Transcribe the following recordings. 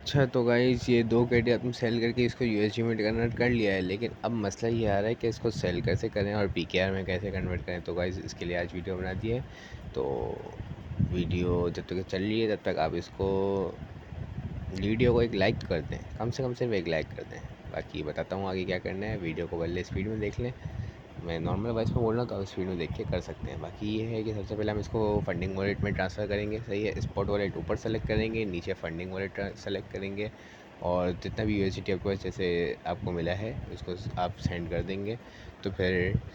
अच्छा तो गाइस ये 2 केडी आपने सेल करके इसको यूएसडी में कन्वर्ट कर लिया है, लेकिन अब मसला ये आ रहा है कि इसको सेल कैसे करें और पीकेआर में कैसे कन्वर्ट करें। तो गाइस इसके लिए आज वीडियो बना दी है। तो वीडियो जब तक चल रही है तब तक आप इसको वीडियो को एक लाइक कर दें, कम से कम सिर्फ एक लाइक कर दें। बाकी बताता हूँ आगे क्या करना है। वीडियो को पहले स्पीड में देख लें, मैं नॉर्मल वॉइस में बोल रहा हूँ तो आप स्पीड में देख के कर सकते हैं। बाकी ये है कि सबसे पहले हम इसको फंडिंग वॉलेट में ट्रांसफ़र करेंगे। सही है, स्पॉट वॉलेट ऊपर सेलेक्ट करेंगे, नीचे फंडिंग वॉलेट सेलेक्ट करेंगे और जितना भी यूएसडीटी आपके पास जैसे आपको मिला है उसको आप सेंड कर देंगे। तो फिर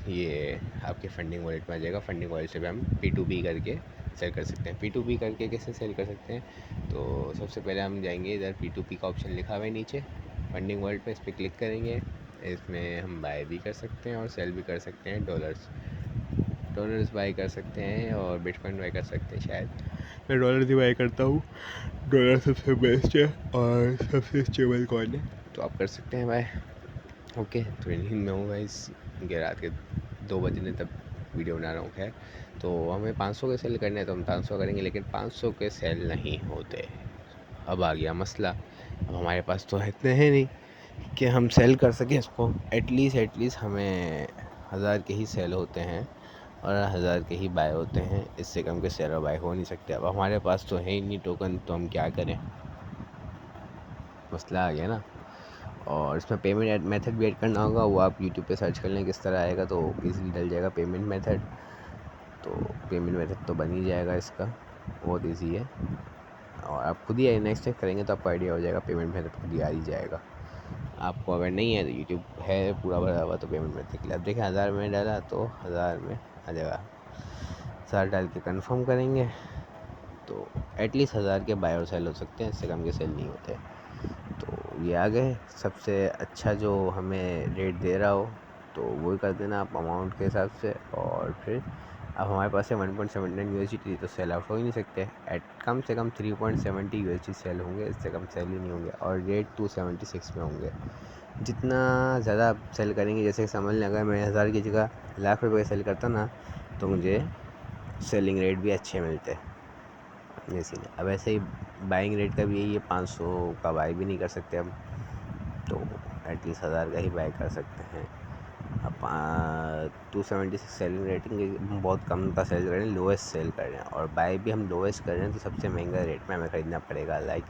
ये आपके फंडिंग वॉलेट में आ जाएगा। फंडिंग वॉलेट से भी हम P2P करके सेल कर सकते हैं। P2P करके कैसे सेल कर सकते हैं, तो सबसे पहले हम जाएंगे, इधर P2P का ऑप्शन लिखा हुआ है नीचे फंडिंग वॉलेट में, इस पर क्लिक करेंगे। इसमें हम बाय भी कर सकते हैं और सेल भी कर सकते हैं। डॉलर्स बाय कर सकते हैं और बिटकॉइन बाय कर सकते हैं। शायद मैं डॉलर ही बाय करता हूँ, डॉलर सबसे बेस्ट है और सबसे स्टेबल कॉइन है, तो आप कर सकते हैं बाय। ओके, तो नींद में हूँ गाइस, ये रात के 2 बजने तब वीडियो बना रहा हूँ। खैर, तो हमें 500 के सेल करने हैं तो हम 500 करेंगे, लेकिन 500 के सेल नहीं होते। अब आ गया मसला, अब हमारे पास तो इतने हैं नहीं कि हम सेल कर सकें इसको। एटलीस्ट हमें 1000 के ही सेल होते हैं और 1000 के ही बाय होते हैं। इससे कम के सेल और बाय हो नहीं सकते। अब हमारे पास तो है ही नहीं टोकन, तो हम क्या करें, मसला आ गया ना। और इसमें पेमेंट मेथड भी ऐड करना होगा, वो आप यूट्यूब पे सर्च कर लें किस तरह आएगा तो इजीली डल जाएगा पेमेंट मेथड। तो पेमेंट मेथड तो बन ही जाएगा इसका, बहुत इजी है। और आप खुद ही नेक्स्ट टाइम करेंगे तो आपको आइडिया हो जाएगा, पेमेंट मेथड खुद ही आ ही जाएगा। आपको अगर नहीं है तो यूट्यूब है पूरा भरा हुआ, तो पेमेंट मेथड के लिए अब देखें 1000 में डाला तो 1000 में आ जाएगा। 1000 डाल के कंफर्म करेंगे तो एटलीस्ट 1000 के बाय और सेल हो सकते हैं, इससे कम के सेल नहीं होते। तो ये आ गए, सबसे अच्छा जो हमें रेट दे रहा हो तो वही कर देना आप अमाउंट के हिसाब से। और फिर अब हमारे पास है 1.79 यूएसडी, तो सेल आउट हो ही नहीं सकते। एट कम से कम 3.70 यूएसडी सेल होंगे, इससे कम सेल ही नहीं होंगे। और रेट 276 में होंगे। जितना ज़्यादा आप सेल करेंगे, जैसे समझ लें अगर मैं 1000 की जगह लाख रुपए का सेल करता ना, तो मुझे सेलिंग रेट भी अच्छे मिलते, जैसे अब ऐसे ही बाइंग रेट का भी यही है। 500 का बाय भी नहीं कर सकते हम, तो एटलीस्ट 1000 का ही बाय कर सकते हैं। अब 276 सेलिंग रेटिंग बहुत कम का सेल कर रहे हैं, लोएस्ट सेल कर रहे हैं। और बाय भी हम लोएस्ट कर रहे हैं, तो सबसे महंगा रेट में हमें ख़रीदना पड़ेगा। लाइक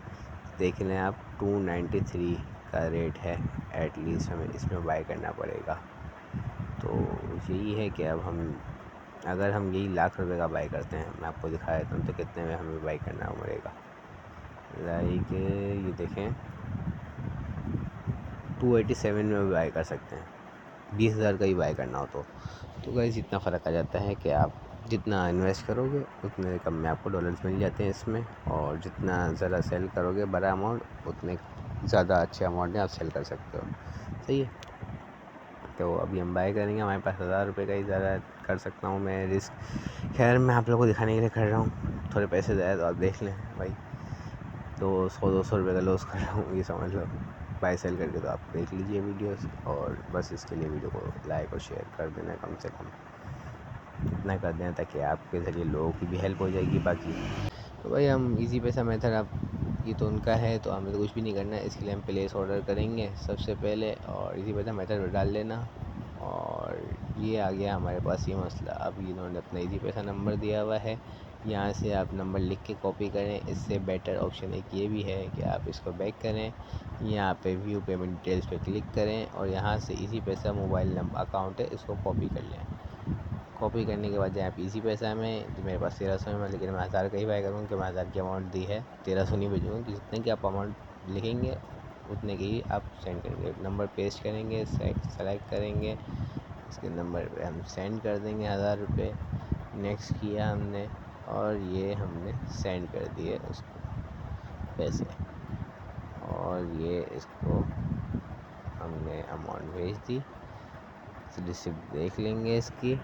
देख लें आप 293 का रेट है, एटलीस्ट हमें इसमें बाय करना पड़ेगा। तो यही है कि अब हम अगर हम यही लाख रुपए का बाय करते हैं, मैं आपको दिखा देता हूँ तो कितने में हमें बाय करना पड़ेगा। लाइक ये देखें 287 में भी बाय कर सकते हैं, 20,000 का ही बाय करना हो तो गाइस इतना फ़र्क आ जाता है कि आप जितना इन्वेस्ट करोगे उतने कम में आपको डॉलर्स मिल जाते हैं इसमें। और जितना ज़्यादा सेल करोगे बड़ा अमाउंट, उतने ज़्यादा अच्छे अमाउंट में आप सेल कर सकते हो। सही है, तो अभी हम बाय करेंगे। हमारे पास 1000 रुपये का ही ज़्यादा कर सकता हूँ मैं रिस्क। खैर मैं आप लोगों को दिखाने के लिए कर रहा हूँ, थोड़े पैसे ज़्यादा तो आप देख लें भाई। तो 100-200 रुपये का लॉस कर रहा हूँ, ये समझ लो बाय सेल करके। तो आप देख लीजिए वीडियोस, और बस इसके लिए वीडियो को लाइक और शेयर कर देना, कम से कम इतना कर देना ताकि आपके ज़रिए लोगों की भी हेल्प हो जाएगी। बाकी तो भाई हम इजी पैसा मेथड, आप ये तो उनका है तो हमें तो कुछ भी नहीं करना है। इसके लिए हम प्लेस ऑर्डर करेंगे सबसे पहले और इजी पैसा मेथड डाल लेना। और ये आ गया हमारे पास ये मसला। अब इन्होंने अपना इजी पैसा नंबर दिया हुआ है, यहाँ से आप नंबर लिख के कॉपी करें। इससे बेटर ऑप्शन एक ये भी है कि आप इसको बैक करें, यहाँ पे व्यू पेमेंट डिटेल्स पे क्लिक करें और यहाँ से इजी पैसा मोबाइल नंबर अकाउंट है, इसको कॉपी कर लें। कॉपी करने के बाद जाए आप इजी पैसा में, तो मेरे पास 1300 में, लेकिन मैं 1000 का ही बाय करूँगा कि मैं 1000 की अमाउंट दी है, 1300 नहीं भेजूँगा। कि जितने की आप अमाउंट लिखेंगे उतने की ही आप सेंड करेंगे। नंबर पेस्ट करेंगे, सेलेक्ट करेंगे, इसके नंबर पे हम सेंड कर देंगे 1000 रुपये। नेक्स्ट किया हमने और ये हमने सेंड कर दिए उसको पैसे, और ये इसको हमने अमाउंट भेज दी। रिसिप्ट देख लेंगे इसकी,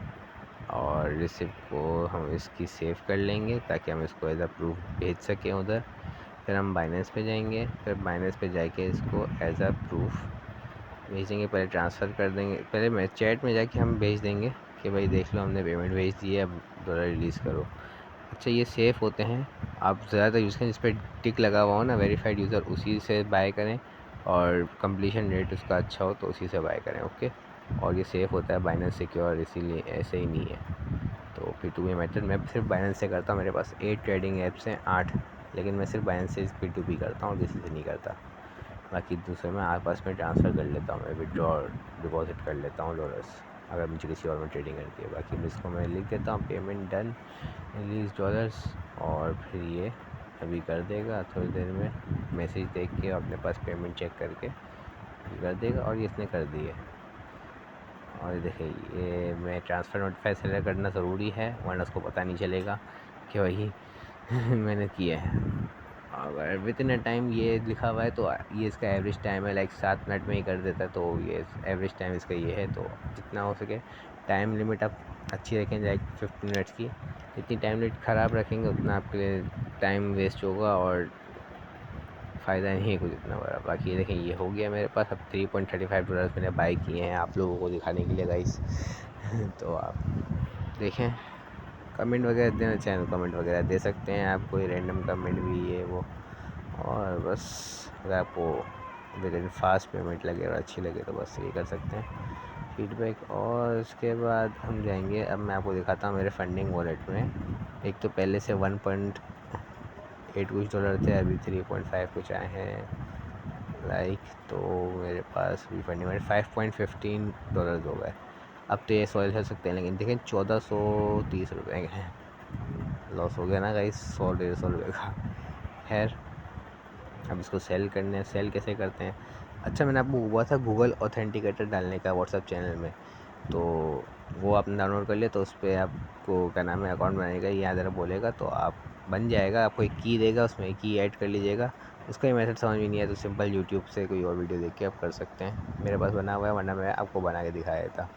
और रिसिप्ट को हम इसकी सेव कर लेंगे ताकि हम इसको एज अ प्रूफ भेज सकें उधर। फिर हम बाइनेंस पे जाएंगे, फिर बाइनेंस पे जाके इसको एज अ प्रूफ भेजेंगे। पहले ट्रांसफ़र कर देंगे, पहले मैं चैट में जाके हम भेज देंगे कि भाई देख लो हमने पेमेंट भेज दी है, अब डॉलर रिलीज़ करो। अच्छा ये सेफ़ होते हैं, आप ज़्यादातर यूज़ करें जिस पे टिक लगा हुआ हो ना वेरीफाइड यूज़र, उसी से बाय करें और कंप्लीशन रेट उसका अच्छा हो तो उसी से बाय करें। ओके, और ये सेफ़ होता है, बाइनेंस सिक्योर इसीलिए ऐसे ही नहीं है। तो P2P मेथड मैं सिर्फ बाइनेंस से करता हूँ। मेरे पास 8 ट्रेडिंग ऐप्स हैं, 8, लेकिन मैं सिर्फ बाइनेंस से P2P करता हूँ और किसी से नहीं करता। बाकी दूसरे में आपस में ट्रांसफ़र कर लेता हूँ, मैं विड्रॉ डिपॉज़िट कर लेता हूँ डॉलर्स, अगर मुझे किसी और में ट्रेडिंग करनी है। बाकी इसको मैं लिख देता हूँ पेमेंट डन रिलीज़ डॉलर्स, और फिर ये अभी कर देगा थोड़ी देर में, मैसेज देख के अपने पास पेमेंट चेक करके कर देगा, और ये इसने कर दी है। और देखिए ये मैं ट्रांसफ़र नोटिफाई सेलेक्ट करना ज़रूरी है, वरना उसको पता नहीं चलेगा कि वही मैंने किया है। अगर विद इन अ टाइम ये लिखा हुआ है तो ये इसका एवरेज टाइम है, लाइक 7 मिनट में ही कर देता है, तो ये एवरेज टाइम इसका ये है। तो जितना हो सके टाइम लिमिट आप अच्छी रखें, लाइक 15 मिनट्स की। जितनी टाइम लिमिट ख़राब रखेंगे उतना आपके लिए टाइम वेस्ट होगा और फ़ायदा नहीं है कुछ इतना बड़ा। बाकी ये देखें ये हो गया मेरे पास, अब $3.35 मैंने बाय किए हैं आप लोगों को दिखाने के लिए गाइस। तो आप देखें, कमेंट वगैरह देना चाहें तो कमेंट वगैरह दे सकते हैं आप, कोई रैंडम कमेंट भी ये वो। और बस अगर आपको विद इन फास्ट पेमेंट लगे और अच्छी लगे तो बस ये कर सकते हैं फीडबैक। और उसके बाद हम जाएंगे, अब मैं आपको दिखाता हूँ मेरे फंडिंग वॉलेट में। एक तो पहले से 1.8 कुछ डॉलर थे, अभी 3.5 कुछ आए हैं लाइक। तो मेरे पास भी फंडिंग वॉलेट $5.15 हो गए। अब तो ये सॉइल हो सकते हैं, लेकिन देखें 1430 हैं। लॉस हो गया ना गाइस, 100-150 का। खैर अब इसको सेल करने हैं, सेल कैसे करते हैं। अच्छा मैंने आपको हुआ था गूगल ऑथेंटिकेटर डालने का व्हाट्सअप चैनल में, तो वो आपने डाउनलोड कर लिया, तो उस पर आपको क्या नाम है अकाउंट बनाने का यहाँ ज़रा बोलेगा तो आप बन जाएगा। आपको एक की देगा, उसमें की ऐड कर लीजिएगा। उसका ही मेथड समझ में नहीं आया तो सिंपल यूट्यूब से कोई और वीडियो देख के आप कर सकते हैं। मेरे पास बना हुआ है, वरना मैं आपको बना के दिखाया था।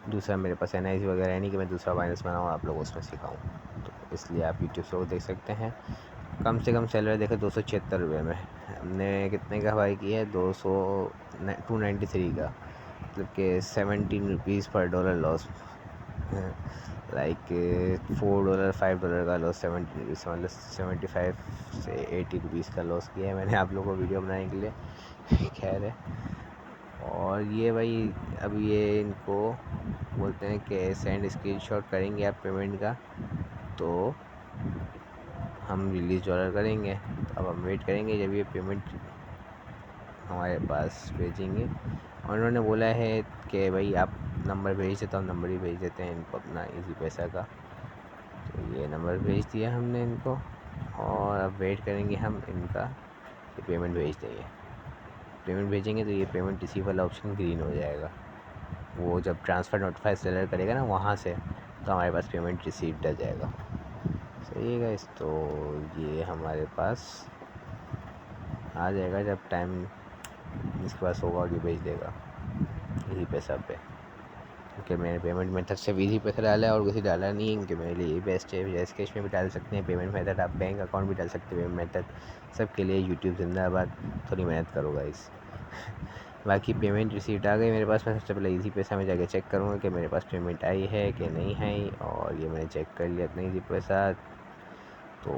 दूसरा मेरे पास NIC वगैरह है नहीं कि मैं दूसरा बाइनेंस बनाऊँ आप लोगों उसमें सिखाऊँ, तो इसलिए आप यूट्यूब से वो देख सकते हैं। कम से कम सैलरी देखे $276 में, हमने कितने का बाई किया है, 293 का, मतलब कि $17 पर डॉलर लॉस। लाइक $4 $5 का लॉस, 70 रुपीज़ मतलब 75 से 80 रुपीज़ का लॉस किया है मैंने आप लोगों को वीडियो बनाने के लिए। खैर है। और ये भाई अब ये इनको बोलते हैं कि सेंड स्क्रीनशॉट करेंगे आप पेमेंट का तो हम रिलीज़ डॉलर करेंगे। तो अब हम वेट करेंगे जब ये पेमेंट हमारे पास भेजेंगे। और उन्होंने बोला है कि भाई आप नंबर भेज देता हूँ, नंबर ही भेज देते हैं इनको अपना इजी पैसा का। तो ये नंबर भेज दिया हमने इनको, और अब वेट करेंगे हम इनका कि पेमेंट भेज देंगे। पेमेंट भेजेंगे तो ये पेमेंट रिसीव वाला ऑप्शन ग्रीन हो जाएगा। वो जब ट्रांसफ़र नोटिफाई सेलर करेगा ना वहाँ से, तो हमारे पास पेमेंट रिसीव्ड आ जाएगा। सही है गाइस, तो ये हमारे पास आ जाएगा जब टाइम इसके पास होगा और ये भेज देगा इसी पैसा पे। क्योंकि मैंने पेमेंट मेथड से इजी पैसा डाला है और किसी डाला नहीं है, क्योंकि मेरे लिए ये बेस्ट है। जैस कैश में भी डाल सकते हैं पेमेंट मेथड, आप बैंक अकाउंट भी डाल सकते हैं पेमेंट मेथड, सबके लिए यूट्यूब जिंदाबाद। थोड़ी मेहनत करो गाइस। बाकी पेमेंट रिसीट आ गई मेरे पास। मैं सबसे पहले इजी पैसा में जाके चेक करूँगा कि मेरे पास पेमेंट आई है कि नहीं आई, और ये मैंने चेक कर लिया इतना इजी पैसा। तो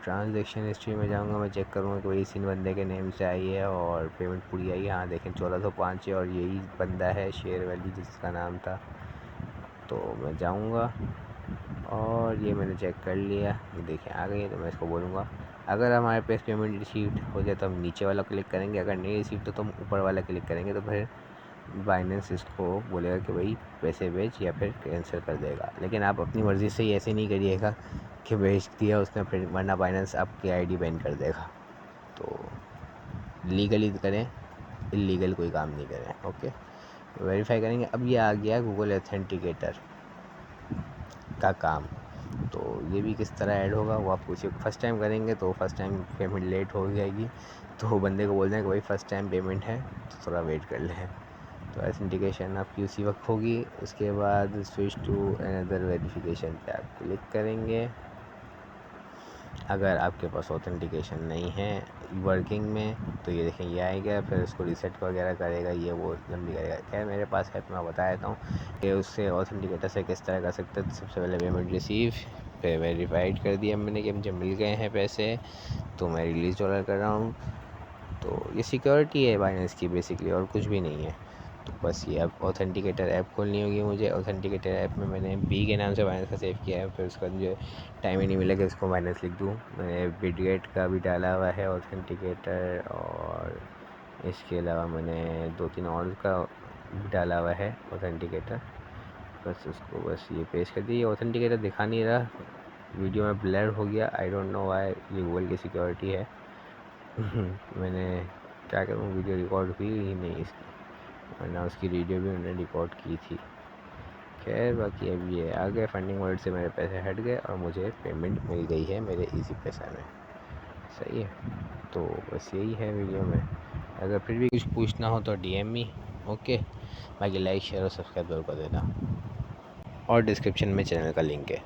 ट्रांजैक्शन हिस्ट्री में जाऊंगा, मैं चेक करूँगा कि भाई इसी बंदे के नेम से आई है और पेमेंट पूरी आई है। हाँ देखें 1405 है और यही बंदा है शेयर वैली जिसका नाम था। तो मैं जाऊँगा और ये मैंने चेक कर लिया, ये देखें आ गई है। तो मैं इसको बोलूँगा अगर हमारे पास पेमेंट रिसीव्ड हो जाए तो हम नीचे वाला क्लिक करेंगे, अगर नहीं रिसीव्ड तो हम ऊपर वाला क्लिक करेंगे। तो फिर बाइनेंस इसको बोलेगा कि भाई पैसे भेज या फिर कैंसिल कर देगा। लेकिन आप अपनी मर्ज़ी से ही ऐसे नहीं करिएगा कि भेज दिया उसने फिर, वरना बाइनेंस आपकी ID बैन कर देगा। तो लीगली करें, इलीगल कोई काम नहीं करें। ओके, वेरीफाई करेंगे। अब ये आ गया गूगल ऑथेंटिकेटर का काम। तो ये भी किस तरह ऐड होगा वो आपको उसी फर्स्ट टाइम करेंगे तो फर्स्ट टाइम पेमेंट लेट हो जाएगी, तो बंदे को बोल दें कि भाई फर्स्ट टाइम पेमेंट है तो थोड़ा वेट कर लें। तो ऑथेंटिकेशन आपकी उसी वक्त होगी। उसके बाद स्विच टू अनदर वेरिफिकेशन पे आप क्लिक करेंगे। अगर आपके पास ऑथेंटिकेशन नहीं है वर्किंग में तो ये देखें ये आएगा, फिर उसको रीसेट वगैरह करेगा, ये वो लंबी करेगा। खैर मेरे पास है तो मैं बता देता हूँ कि उससे ऑथेंटिकेटर से किस तरह कर सकते हैं। तो सबसे पहले पे वेरीफाइड कर दिया मैंने कि मुझे मिल गए हैं पैसे, तो मैं रिलीज़ डॉलर कर रहा हूँ। तो ये सिक्योरिटी है बाइनेंस की बेसिकली, और कुछ भी नहीं है। तो बस ये अब ऑथेंटिकेटर ऐप खोलनी होगी मुझे। ऑथेंटिकेटर ऐप में मैंने बी के नाम से बाइनेंस का सेव किया है, फिर उसका मुझे टाइम ही नहीं मिला कि उसको बाइनेंस लिख दूँ। मैंने बिटगेट का भी डाला हुआ है ऑथेंटिकेटर, और इसके अलावा मैंने 2-3 और का भी डाला हुआ है ऑथेंटिकेटर। बस उसको बस ये पेश कर दिया। ये ऑथेंटिकेटर दिखा नहीं रहा, वीडियो में ब्लर हो गया, आई डोंट नो व्हाई। ये गूगल की सिक्योरिटी है। मैंने क्या करूँ, वीडियो रिकॉर्ड हुई ही नहीं इसकी, वरना उसकी वीडियो भी मैंने रिकॉर्ड की थी। खैर बाकी अब ये आ गए, फंडिंग वॉलेट से मेरे पैसे हट गए और मुझे पेमेंट मिल गई है मेरे इजी पैसा में। सही है, तो बस यही है वीडियो में। अगर फिर भी कुछ पूछना हो तो DM मी। ओके, बाकी लाइक शेयर और सब्सक्राइब जरूर कर देना, और डिस्क्रिप्शन में चैनल का लिंक है।